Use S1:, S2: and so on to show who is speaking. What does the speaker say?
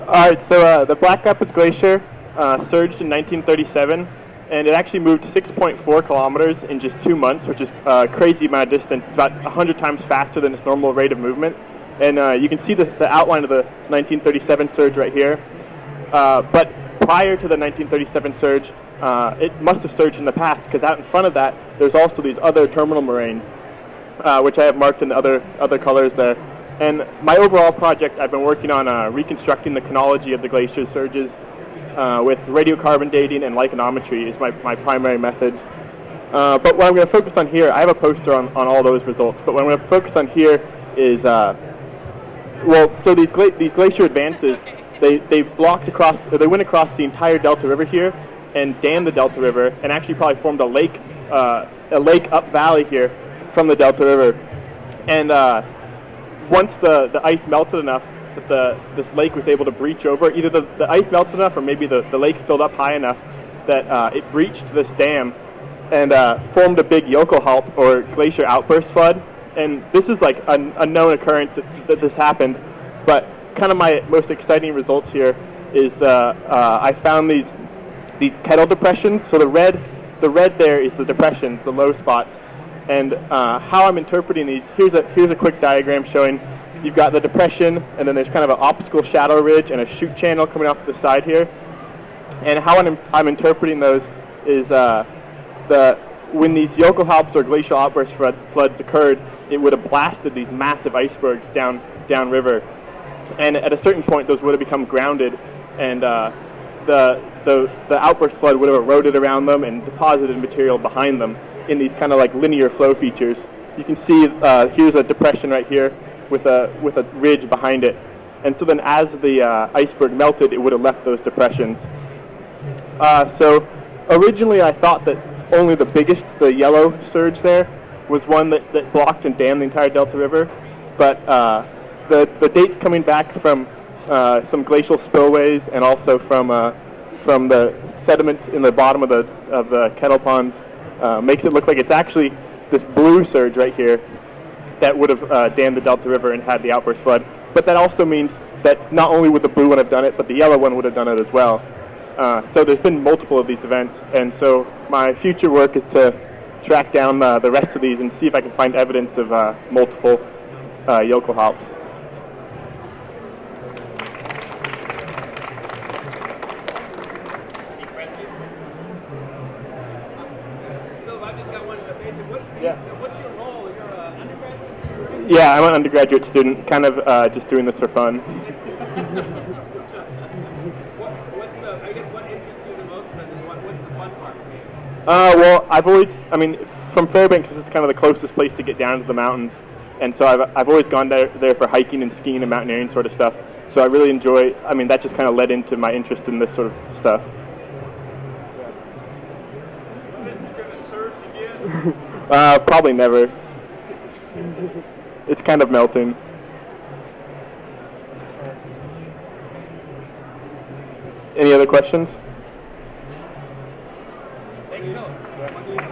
S1: All right, so the Black Rapids Glacier surged in 1937, and it actually moved 6.4 kilometers in just 2 months, which is a crazy amount of distance. It's about 100 times faster than its normal rate of movement. And you can see the outline of the 1937 surge right here. But prior to the 1937 surge, it must have surged in the past, because out in front of that, there's also these other terminal moraines, which I have marked in the other colors there. And my overall project, I've been working on reconstructing the chronology of the glacier surges with radiocarbon dating and lichenometry is my primary methods. But what I'm going to focus on here, I have a poster on all those results, but what I'm going to focus on here is, so these glacier advances, they blocked across, or they went across the entire Delta River here and dammed the Delta River, and actually probably formed a lake up valley here from the Delta River. And once the ice melted enough that this lake was able to breach over, either the ice melted enough or maybe the lake filled up high enough that it breached this dam and formed a big Yokelhalp or glacier outburst flood. And this is like a known occurrence that this happened, but kind of my most exciting results here is I found these kettle depressions. So the red there is the depressions, the low spots. And how I'm interpreting these, here's a quick diagram showing you've got the depression, and then there's kind of an obstacle shadow ridge and a chute channel coming off the side here. And how I'm interpreting those is when these Yokelhalps or glacial outburst floods occurred, it would have blasted these massive icebergs downriver. And at a certain point, those would have become grounded, and the outburst flood would have eroded around them and deposited material behind them in these kind of like linear flow features. You can see here's a depression right here with a ridge behind it. And so then as the iceberg melted, it would have left those depressions. So originally I thought that only the yellow surge there, was one that blocked and dammed the entire Delta River. But the dates coming back from some glacial spillways and also from the sediments in the bottom of the kettle ponds makes it look like it's actually this blue surge right here that would have dammed the Delta River and had the outburst flood. But that also means that not only would the blue one have done it, but the yellow one would have done it as well. So there's been multiple of these events, and so my future work is to track down the rest of these and see if I can find evidence of multiple Yokelhalps.
S2: What's your role? You're an undergraduate?
S1: Yeah, I'm an undergraduate student, kind of just doing this for fun.
S2: What interests you the most, and what's the fun part for you?
S1: Well, from Fairbanks, this is kind of the closest place to get down to the mountains, and so I've always gone there for hiking and skiing and mountaineering sort of stuff. So I really enjoy, that just kind of led into my interest in this sort of stuff.
S2: Is it going to surge again?
S1: Probably never. It's kind of melting. Any other questions?
S2: Thank you, Phillip.